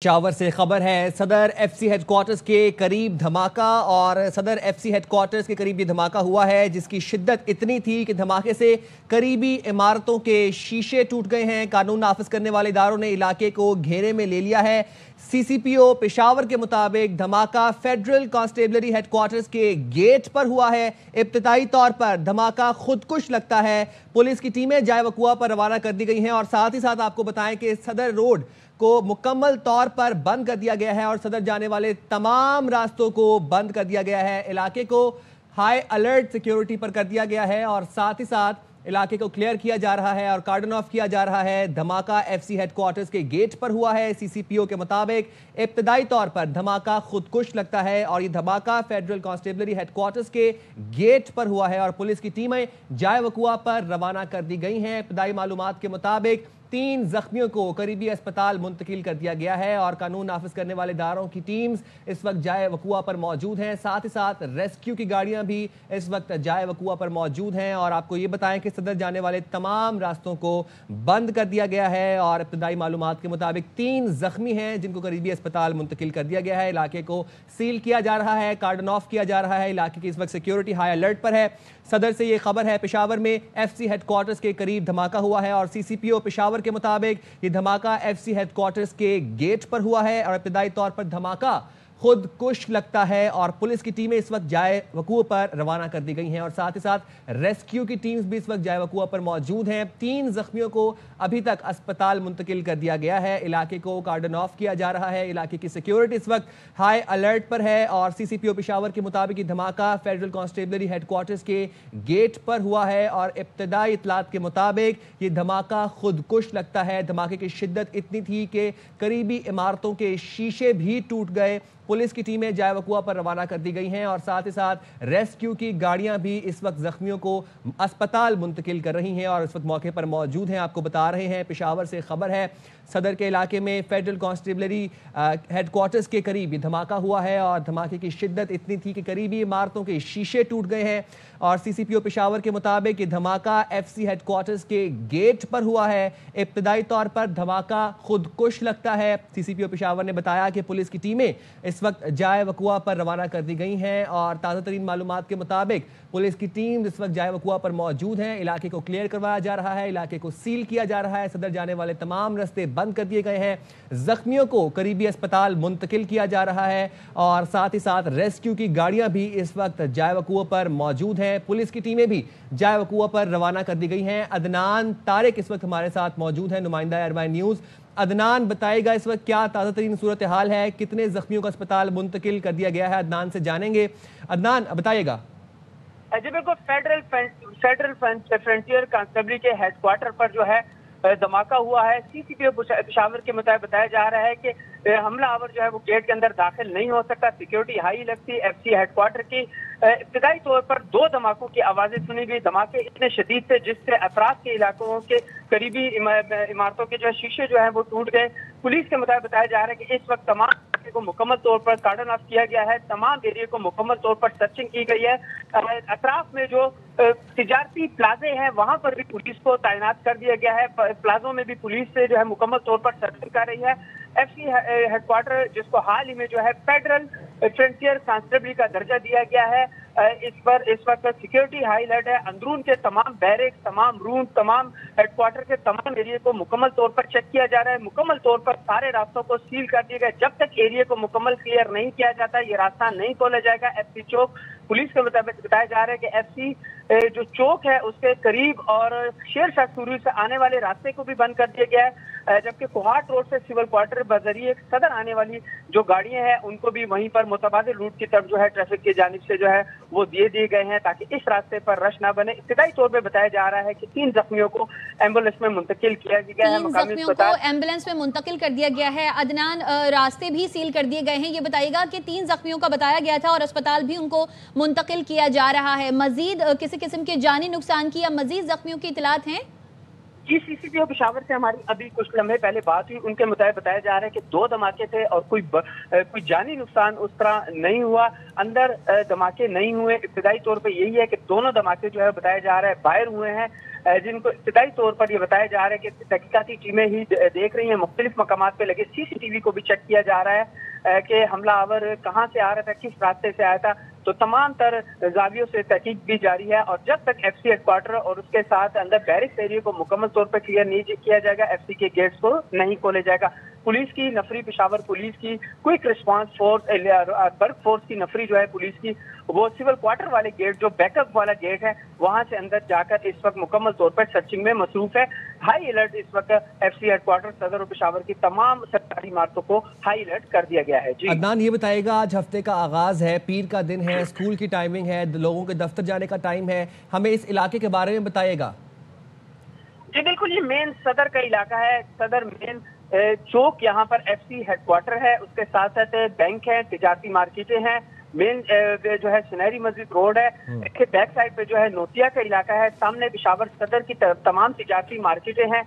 पेशावर से खबर है। सदर एफसी हेडक्वार्टर्स के करीब धमाका और सदर एफसी हेडक्वार्टर्स के करीब ये धमाका हुआ है जिसकी शिद्दत इतनी थी कि धमाके से करीबी इमारतों के शीशे टूट गए हैं। कानून नाफिज करने वाले इदारों ने इलाके को घेरे में ले लिया है। सीसीपीओ पेशावर के मुताबिक धमाका फेडरल कांस्टेबलरी हेडक्वार्टर्स के गेट पर हुआ है। इब्तिदाई तौर पर धमाका खुदकुश लगता है। पुलिस की टीमें जाए वकुआ पर रवाना कर दी गई हैं और साथ ही साथ आपको बताएं कि सदर रोड को मुकम्मल तौर पर बंद कर दिया गया है और सदर जाने वाले तमाम रास्तों को बंद कर दिया गया है। इलाके को हाई अलर्ट सिक्योरिटी पर कर दिया गया है और साथ ही साथ इलाके को क्लियर किया जा रहा है और कार्डन ऑफ किया जा रहा है। धमाका एफसी हेडक्वार्टर्स के गेट पर हुआ है। सीसीपीओ के मुताबिक इब्तिदाई तौर पर धमाका खुदकुश लगता है और ये धमाका फेडरल कांस्टेबलरी हेडक्वार्टर्स के गेट पर हुआ है और पुलिस की टीमें जाए वकुआ पर रवाना कर दी गई हैं। इब्तिदाई मालूमात के मुताबिक 3 जख्मियों को करीबी अस्पताल मुंतकिल कर दिया गया है और कानून नाफिज करने वाले इदारों की टीम्स इस वक्त जाए वकुआ पर मौजूद हैं। साथ ही साथ रेस्क्यू की गाड़ियां भी इस वक्त जाए वकुआ पर मौजूद हैं और आपको ये बताएं कि सदर जाने वाले तमाम रास्तों को बंद कर दिया गया है और इब्तिदाई मालूमात के मुताबिक 3 जख्मी हैं जिनको करीबी अस्पताल मुंतकिल कर दिया गया है। इलाके को सील किया जा रहा है, कार्डन ऑफ किया जा रहा है। इलाके की इस वक्त सिक्योरिटी हाई अलर्ट पर है। सदर से ये खबर है, पेशावर में एफसी हेडक्वार्टर्स के करीब धमाका हुआ है और सीसीपीओ पेशावर के मुताबिक ये धमाका एफसी हेडक्वार्टर्स के गेट पर हुआ है और इब्तिदाई तौर पर धमाका खुदकुश लगता है और पुलिस की टीमें इस वक्त जाए वकुआ पर रवाना कर दी गई हैं और साथ ही साथ रेस्क्यू की टीम्स भी इस वक्त जाए वकुआ पर मौजूद हैं। 3 जख्मियों को अभी तक अस्पताल मुंतकिल कर दिया गया है। इलाके को कार्डन ऑफ किया जा रहा है। इलाके की सिक्योरिटी इस वक्त हाई अलर्ट पर है और सीसीपीओ पेशावर के मुताबिक धमाका फेडरल कांस्टेबलरी हेडक्वार्टर्स के गेट पर हुआ है और इब्तिदाई इतलात के मुताबिक ये धमाका खुदकुश लगता है। धमाके की शिद्दत इतनी थी कि करीबी इमारतों के शीशे भी टूट गए। पुलिस की टीमें जाए वकुआ पर रवाना कर दी गई हैं और साथ ही साथ रेस्क्यू की गाड़ियां भी इस वक्त जख्मियों को अस्पताल मुंतकिल कर रही हैं और इस वक्त मौके पर मौजूद हैं। आपको बता रहे हैं, पेशावर से खबर है, सदर के इलाके में फेडरल कांस्टेबलरी हेडक्वार्टर्स के करीब ये धमाका हुआ है और धमाके की शिद्दत इतनी थी कि करीबी इमारतों के शीशे टूट गए हैं और सीसीपीओ पेशावर के मुताबिक ये धमाका एफसी हेडक्वार्टर्स के गेट पर हुआ है। इब्तिदाई तौर पर धमाका खुदकुश लगता है। सीसीपीओ पेशावर ने बताया कि पुलिस की टीमें इस वक्त जाए वकुआ पर रवाना कर दी गई हैं और ताज़ा तरीन मालूमात के मुताबिक पुलिस की टीम इस वक्त जाए वकुआ पर मौजूद हैं। इलाके को क्लियर करवाया जा रहा है, इलाके को सील किया जा रहा है। सदर जाने वाले तमाम रास्ते बंद कर दिए गए हैं। जख्मियों को करीबी अस्पताल मुंतकिल किया जा रहा है और साथ ही साथ रेस्क्यू की गाड़ियां भी इस वक्त जाए वकुआ पर मौजूद हैं। पुलिस की टीमें भी जाए वकुआ पर रवाना कर दी गई हैं। अदनान तारिक इस वक्त हमारे साथ मौजूद है, नुमाइंदा अरबाइन न्यूज़। अदनान, बताएगा इस वक्त क्या ताज़ा तरीन सूरत हाल है, कितने जख्मियों को अस्पताल मुंतकिल कर दिया गया है? अदनान से जानेंगे। अदनान, बताइएगा। जी बिल्कुल, फेडरल फ्रंटियर कांस्टेबलरी के हेडक्वार्टर पर जो है धमाका हुआ है। सीसीपीओ पेशावर के मुताबिक बताया जा रहा है कि हमलावर जो है वो गेट के अंदर दाखिल नहीं हो सकता। सिक्योरिटी हाई लगती एफसी हेडक्वार्टर की। इब्तिदाई तौर पर 2 धमाकों की आवाजें सुनी गई। धमाके इतने शदीद थे जिससे अतराफ के इलाकों के करीबी इमारतों के जो शीशे जो है वो टूट गए। पुलिस के मुताबिक बताया जा रहा है कि इस वक्त तमाम को मुकम्मल तौर पर कार्डन ऑफ किया गया है। तमाम एरिया को मुकम्मल तौर पर सर्चिंग की गई है। अतराफ में जो तिजारती प्लाजे हैं वहां पर भी पुलिस को तैनात कर दिया गया है। प्लाजों में भी पुलिस से जो है मुकम्मल तौर पर सर्चिंग कर रही है। एफसी हेडक्वार्टर जिसको हाल ही में जो है फेडरल फ्रंटियर कांस्टेबलरी का दर्जा दिया गया है, इस पर इस वक्त सिक्योरिटी हाई अलर्ट है। अंदरून के तमाम बैरिक, तमाम रूम, तमाम हेडक्वार्टर के तमाम एरिया को मुकम्मल तौर पर चेक किया जा रहा है। मुकम्मल तौर पर सारे रास्तों को सील कर दिया गया। जब तक एरिया को मुकम्मल क्लियर नहीं किया जाता ये रास्ता नहीं खोला जाएगा। एफसी चौक पुलिस के मुताबिक बताया जा रहा है कि एफसी जो चौक है उसके करीब और शेर शाह सूरी से आने वाले रास्ते को भी बंद कर दिया गया है, जबकि कोहाट रोड से सिविल क्वार्टर बजरिए सदर आने वाली जो गाड़ियां हैं उनको भी वहीं पर मुतबादिल रूट की तरफ जो है ट्रैफिक की जानिब से जो है वो दिए गए हैं ताकि इस रास्ते पर रश ना बने। इब्तिदाई तौर पे बताया जा रहा है कि 3 जख्मियों को एम्बुलेंस में मुंतकिल किया गया है। 3 जख्मियों को एम्बुलेंस में मुंतकिल कर दिया गया है। अदनान, रास्ते भी सील कर दिए गए हैं। ये बताइएगा कि 3 जख्मियों का बताया गया था और अस्पताल भी उनको मुंतकिल किया जा रहा है। मजीद किसी किस्म के जानी नुकसान की या मजीद जख्मियों की इतलात हैं? जी, सीसीपीओ पेशावर से हमारी अभी कुछ लम्हे पहले बात हुई। उनके मुताबिक बताया जा रहा है कि 2 धमाके थे और कोई जानी नुकसान उस तरह नहीं हुआ। अंदर धमाके नहीं हुए। इब्तिदाई तौर पे यही है कि दोनों धमाके जो है बताया जा रहा है बाहर हुए हैं। जिनको इब्तिदाई तौर पर ये बताया जा रहा है कि तहकीकाती टीमें ही देख रही हैं। मुख्तलिफ मकामात पे लगे CCTV को भी चेक किया जा रहा है कि हमलावर कहाँ से आ रहा था, किस रास्ते से आया था। तो तमाम तर जावियों से तहकीक भी जारी है और जब तक FC हेडक्वार्टर और उसके साथ अंदर बैरिक्स एरिया को मुकम्मल तौर पर क्लियर नहीं किया जाएगा, FC के गेट्स को नहीं खोले जाएगा। पुलिस की नफरी, पेशावर पुलिस की quick response force, Barq force की नफरी जो है पुलिस की, वो सिविल क्वार्टर वाले गेट, जो बैकअप वाला गेट है, वहां से अंदर जाकर इस वक्त मुकम्मल तौर पर सर्चिंग में मसरूफ है। हाई अलर्ट इस वक्त FC हेडक्वार्टर सदर और पेशावर की तमाम सरकारी इमारतों को हाई अलर्ट कर दिया गया है। जी अदनान, ये बताइएगा, आज हफ्ते का आगाज है, पीर का दिन है, स्कूल की टाइमिंग है, लोगों के दफ्तर जाने का टाइम है, हमें इस इलाके के बारे में बताइएगा। जी बिल्कुल, ये मेन सदर का इलाका है। सदर मेन चौक यहाँ पर FC हेडक्वार्टर है, उसके साथ साथ बैंक है, तिजारती मार्केटें हैं, मेन जो है सुनहरी मस्जिद रोड है, इसके बैक साइड पे जो है नोतिया का इलाका है, सामने पेशावर सदर की तमाम तिजारती मार्केटें हैं,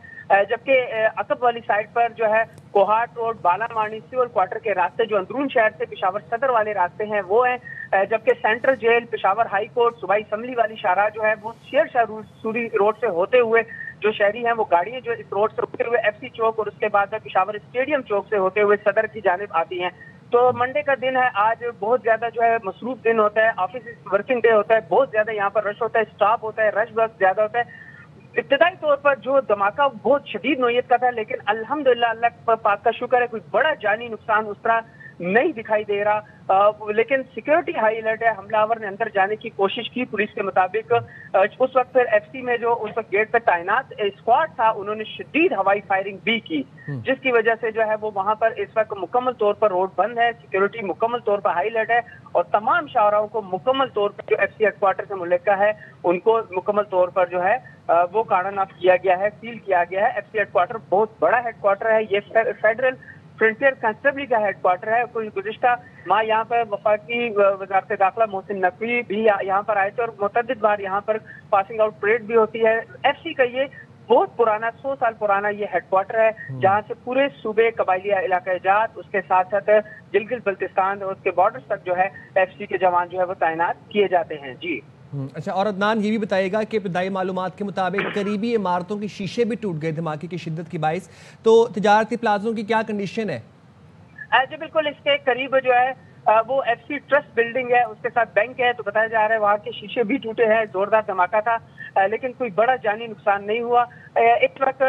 जबकि अकब वाली साइड पर जो है कोहाट रोड, बालामानी, सिविल क्वार्टर के रास्ते जो अंदरून शहर से पेशावर सदर वाले रास्ते हैं वो हैं, जबकि central jail, Peshawar high court, सूबाई असम्बली वाली शाहराह जो है वो शेर शाह सूरी रोड से होते हुए जो शहरी हैं वो गाड़ियां जो इस रोड से होते हुए FC चौक और उसके बाद पेशावर स्टेडियम चौक से होते हुए सदर की जानिब आती हैं। तो मंडे का दिन है, आज बहुत ज्यादा जो है मसरूफ दिन होता है, ऑफिस वर्किंग डे होता है, बहुत ज्यादा यहाँ पर रश होता है, स्टाफ होता है, रश बहुत ज्यादा होता है। इब्तिदाई तौर पर जो धमाका बहुत शदीद नोयत का था, लेकिन अल्हम्दुलिल्लाह अल्लाह पाक का शुक्र है कोई बड़ा जानी नुकसान उस तरह नहीं दिखाई दे रहा, लेकिन सिक्योरिटी हाई अलर्ट है। हमलावर ने अंदर जाने की कोशिश की, पुलिस के मुताबिक उस वक्त फिर FC में जो उस वक्त गेट पर तैनात स्क्वाड था उन्होंने शदीद हवाई फायरिंग भी की, जिसकी वजह से जो है वो वहां पर इस वक्त मुकम्मल तौर पर रोड बंद है, सिक्योरिटी मुकम्मल तौर पर हाई अलर्ट है और तमाम शाहराहों को मुकम्मल तौर पर जो FC हेडक्वार्टर से मुल्का है उनको मुकम्मल तौर पर जो है वो कार्डन ऑफ किया गया है, सील किया गया है। FC हेडक्वार्टर बहुत बड़ा हेडक्वार्टर है, ये फेडरल फ्रंटियर कांस्टेबली का हेडक्वार्टर है। कोई गुज़िश्ता माह यहाँ पर वफाकी वज़ारत दाखिला मोहसिन नकवी भी यहाँ पर आए थे और मुतअद्दिद बार यहाँ पर पासिंग आउट परेड भी होती है। FC का ये बहुत पुराना 100 साल पुराना ये हेडक्वार्टर है, जहाँ से पूरे सूबे कबायली इलाका जात, उसके साथ साथ गिलगित बल्तिस्तान और उसके बॉर्डर तक जो है FC के जवान जो है वो तैनात किए जाते हैं। जी अच्छा, और अदनान ये भी बताइएगा कि इब्तिदाई मालूमात के मुताबिक करीबी इमारतों के शीशे भी टूट गए धमाके की शिद्दत की बाइस, तो तिजारती प्लाजों की क्या कंडीशन है? जी बिल्कुल, इसके करीब जो है वो FC ट्रस्ट बिल्डिंग है, उसके साथ बैंक है, तो बताया जा रहा है वहाँ के शीशे भी टूटे हैं। जोरदार धमाका था, लेकिन कोई बड़ा जानी नुकसान नहीं हुआ। इस वक्त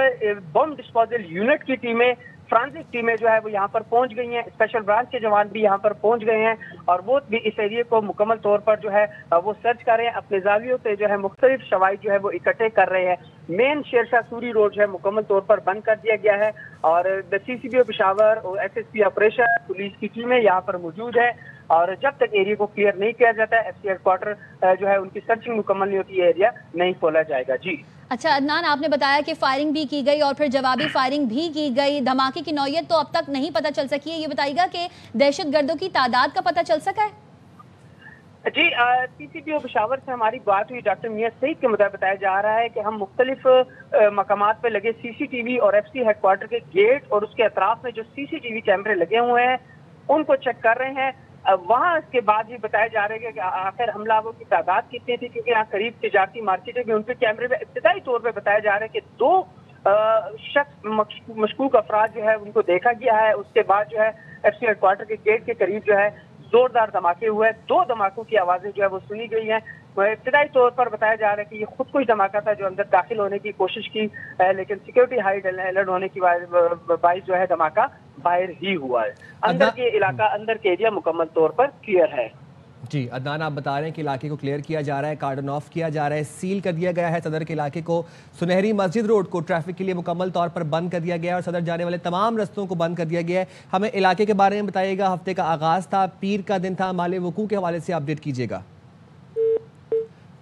बम डिस्पोजल यूनिट की टीमें, फ्रांसिक टीमें जो है वो यहाँ पर पहुंच गई हैं, स्पेशल ब्रांच के जवान भी यहाँ पर पहुंच गए हैं और वो भी इस एरिया को मुकम्मल तौर पर जो है वो सर्च कर रहे हैं, अपने जावियों से जो है मुख्तलिफ शवाहिद जो है वो इकट्ठे कर रहे हैं। मेन शेरशाह सूरी रोड जो है मुकम्मल तौर पर बंद कर दिया गया है और CCBO पेशावर और SSP ऑपरेशन पुलिस की टीमें यहाँ पर मौजूद है और जब तक एरिया को क्लियर नहीं किया जाता है FC हेडक्वार्टर जो है उनकी सर्चिंग मुकम्मल नहीं होती, एरिया नहीं खोला जाएगा। जी अच्छा अदनान, आपने बताया कि फायरिंग भी की गई और फिर जवाबी फायरिंग भी की गई, धमाके की नौयत तो अब तक नहीं पता चल सकी है, ये बताइएगा कि दहशतगर्दों की तादाद का पता चल सका है? जी CCBO पेशावर से हमारी बात हुई, डॉक्टर मियां सईद के मुताबिक बताया जा रहा है कि हम मुख्तलिफ मकामात पे लगे CCTV और FC हेडक्वार्टर के गेट और उसके अतराफ में जो CCTV कैमरे लगे हुए हैं उनको चेक कर रहे हैं। वहाँ इसके बाद ही बताया जा रहा है कि आखिर हमलावरों की तादाद कितनी थी, क्योंकि यहाँ करीब तिजारती मार्केटें भी उनके कैमरे में इब्तिदाई तौर पर बताया जा रहा है कि 2 शख्स मशकूक अफराद जो है उनको देखा गया है। उसके बाद जो है FC हेडक्वार्टर के गेट के करीब जो है जोरदार धमाके हुए, 2 धमाकों की आवाजें जो है वो सुनी गई हैं। इब्तिदाई तौर पर बताया जा रहा है कि ये खुद कोई धमाका था जो अंदर दाखिल होने की कोशिश की, लेकिन सिक्योरिटी हाई अलर्ट होने की बाइस जो है धमाका बाहर ही हुआ है। अंदर के इलाका, अंदर के एरिया मुकम्मल तौर पर क्लियर है। जी अदनान, आप बता रहे हैं कि इलाके को क्लियर किया जा रहा है, कार्डन ऑफ किया जा रहा है, सील कर दिया गया है सदर के इलाके को, सुनहरी मस्जिद रोड को ट्रैफिक के लिए मुकम्मल तौर पर बंद कर दिया गया है और सदर जाने वाले तमाम रस्तों को बंद कर दिया गया है। हमें इलाके के बारे में बताइएगा, हफ्ते का आगाज़ था, पीर का दिन था, माले वकूअ के हवाले से अपडेट कीजिएगा।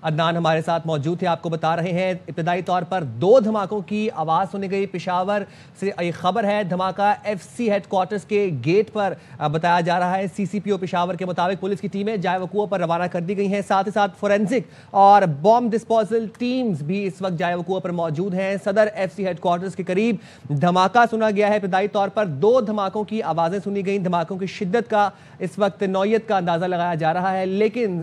अदनान हमारे साथ मौजूद थे, आपको बता रहे हैं इब्तिदाई तौर पर 2 धमाकों की आवाज़ सुनी गई। पेशावर से ये खबर है, धमाका FC हेडक्वार्टर्स के गेट पर बताया जा रहा है। CCPO पेशावर के मुताबिक पुलिस की टीमें जाए वकूअ पर रवाना कर दी गई हैं, साथ ही साथ फोरेंसिक और बॉम्ब डिस्पोजल टीम्स भी इस वक्त जाए वकूअ पर मौजूद हैं। सदर FC हेडक्वार्टर्स के करीब धमाका सुना गया है। इब्तिदाई तौर पर 2 धमाकों की आवाज़ें सुनी गई। धमाकों की शिद्दत का इस वक्त नौयत का अंदाज़ा लगाया जा रहा है, लेकिन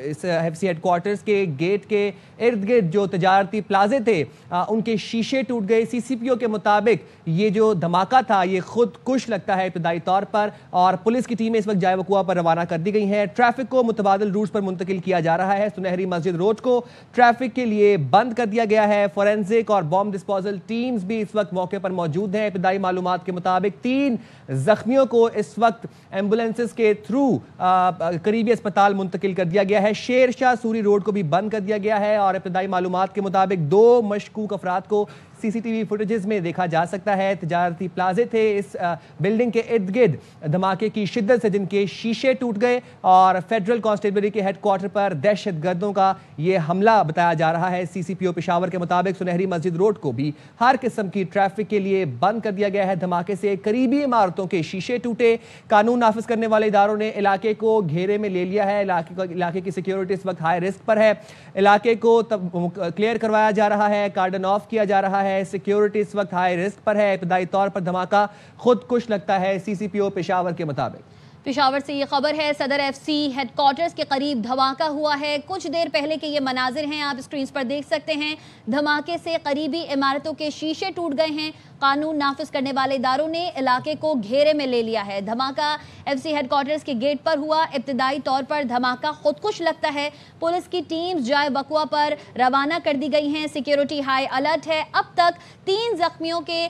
इस FC हेडक्वार्टर क्वार्टर्स के गेट के इर्द गिर्द जो तजारती प्लाजे थे उनके शीशे टूट गए। CCPO के मुताबिक ये जो धमाका था ये खुदकुश लगता है इब्तदाई तौर पर, और पुलिस की टीमें इस वक्त जाए वकुआ पर रवाना कर दी गई हैं। ट्रैफिक को मुतबादिल रूट्स पर मुंतकिल किया जा रहा है। सुनहरी मस्जिद रोड को ट्रैफिक के लिए बंद कर दिया गया है। फोरेंसिक और बॉम्ब डिस्पोजल टीम्स भी इस वक्त मौके पर मौजूद हैं। इब्तदाई मालूमात के मुताबिक 3 जख्मियों को इस वक्त एम्बुलेंसेस के थ्रू करीबी अस्पताल मुंतकिल कर दिया गया है। शेर शाह सूरी रोड को भी बंद कर दिया गया है और इब्तदाई मालूमात के मुताबिक 2 मशकूक अफराद को CCTV फुटेजेस में देखा जा सकता है। तजारती प्लाजे थे इस बिल्डिंग के इर्द गिर्द धमाके की शिद्दत से जिनके शीशे टूट गए, और फेडरल कांस्टेबलरी के हेडक्वार्टर पर दहशत गर्दों का ये हमला बताया जा रहा है। CCPO पेशावर के मुताबिक सुनहरी मस्जिद रोड को भी हर किस्म की ट्रैफिक के लिए बंद कर दिया गया है। धमाके से करीबी इमारतों के शीशे टूटे। कानून नाफिज करने वाले इदारों ने इलाके को घेरे में ले लिया है। इलाके की सिक्योरिटी इस वक्त हाई रिस्क पर है। इलाके को क्लियर करवाया जा रहा है, कार्डन ऑफ किया जा रहा है। सिक्योरिटी इस वक्त हाई रिस्क पर है। इब्तदाई तौर पर धमाका खुदकुश लगता है CCPO पेशावर के मुताबिक। पेशावर से ये खबर है, सदर FC हेडक्वार्टर्स के करीब धमाका हुआ है। कुछ देर पहले के ये मनाजिर हैं, आप स्क्रीन पर देख सकते हैं। धमाके से करीबी इमारतों के शीशे टूट गए हैं। कानून नाफिज करने वाले इदारों ने इलाके को घेरे में ले लिया है। धमाका FC हेडक्वार्टर्स के गेट पर हुआ। इब्तिदाई तौर पर धमाका खुदकुश लगता है। पुलिस की टीम्स जाए वकुआ पर रवाना कर दी गई हैं। सिक्योरिटी हाई अलर्ट है। अब तक 3 जख्मियों के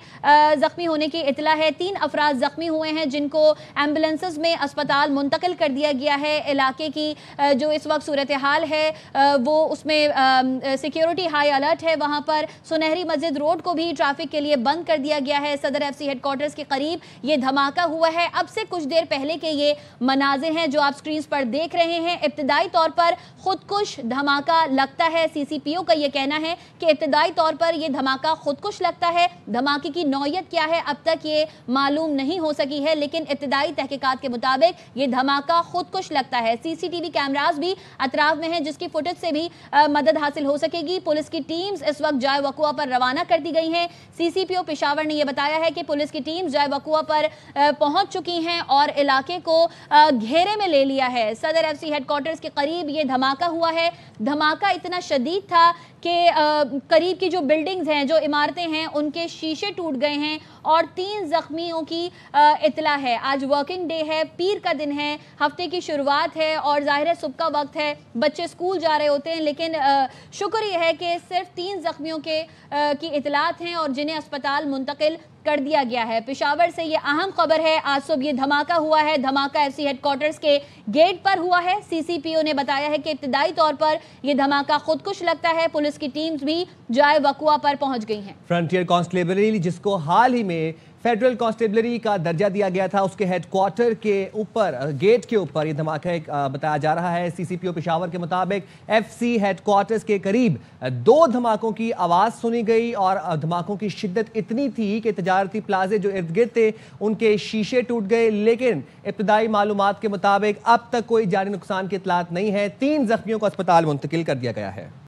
जख्मी होने की इतला है। 3 अफराद जख्मी हुए हैं जिनको एम्बुलेंसेस में अस्पताल मुंतकिल कर दिया गया है। इलाके की जो इस वक्त सूरत हाल है वो उसमें सिक्योरिटी हाई अलर्ट है। वहाँ पर सुनहरी मस्जिद रोड को भी ट्रैफिक के लिए बंद कर दिया गया है। सदर FC हेडक्वार्टर्स के करीब ये धमाका हुआ है। अब से कुछ देर पहले के ये मनाजिर हैं जो आप स्क्रीन पर देख रहे हैं। इब्तिदाई तौर पर खुदकुश धमाका लगता है। CCPO का ये कहना है कि इब्तिदाई तौर पर ये धमाका खुदकुश लगता है। धमाके की नौयत क्या है अब तक ये मालूम नहीं हो सकी है, लेकिन इब्तिदाई तहकीकात के मुताबिक ये धमाका खुदकुश लगता है। CCTV कैमरास भी अतराफ में हैं जिसकी फुटेज से भी मदद हासिल हो सकेगी। पुलिस की टीम्स इस वक्त जाए वकुआ पर रवाना कर दी गई हैं। CCPO पेशावर ने यह बताया है कि पुलिस की टीम्स जाए वकुआ पर पहुंच चुकी हैं और इलाके को घेरे में ले लिया है। सदर FC हेडक्वार्टर्स के करीब ये धमाका हुआ है। धमाका इतना शदीद था कि करीब की जो बिल्डिंग्स हैं, जो इमारतें हैं, उनके शीशे टूट गए हैं और 3 जख्मियों की इतला है। आज वर्किंग डे है, पीर का दिन है, हफ्ते की शुरुआत है और जाहिर है सुबह का वक्त है, बच्चे स्कूल जा रहे होते हैं, लेकिन शुक्र यह है कि सिर्फ 3 जख्मियों की इतलात हैं और जिन्हें अस्पताल मुंतकिल कर दिया गया है। पेशावर से ये अहम खबर है। आज सुबह ये धमाका हुआ है। धमाका FC हेडक्वार्टर्स के गेट पर हुआ है। CCPO ने बताया है कि इब्तिदाई तौर पर ये धमाका खुदकुश लगता है। पुलिस की टीम्स भी जाए वकुआ पर पहुंच गई हैं। फ्रंटियर कांस्टेबलरी, जिसको हाल ही में फेडरल कांस्टेबलरी का दर्जा दिया गया था, उसके हेडक्वार्टर के ऊपर, गेट के ऊपर ये धमाका बताया जा रहा है। CCPO पेशावर के मुताबिक FC हेडक्वार्टर्स के करीब 2 धमाकों की आवाज़ सुनी गई और धमाकों की शिद्दत इतनी थी कि तजारती प्लाजे जो इर्द गिर्द थे उनके शीशे टूट गए, लेकिन इब्तदाई मालूमात के मुताबिक अब तक कोई जानी नुकसान की इतलात नहीं है। 3 जख्मियों को अस्पताल मुंतकिल कर दिया गया है।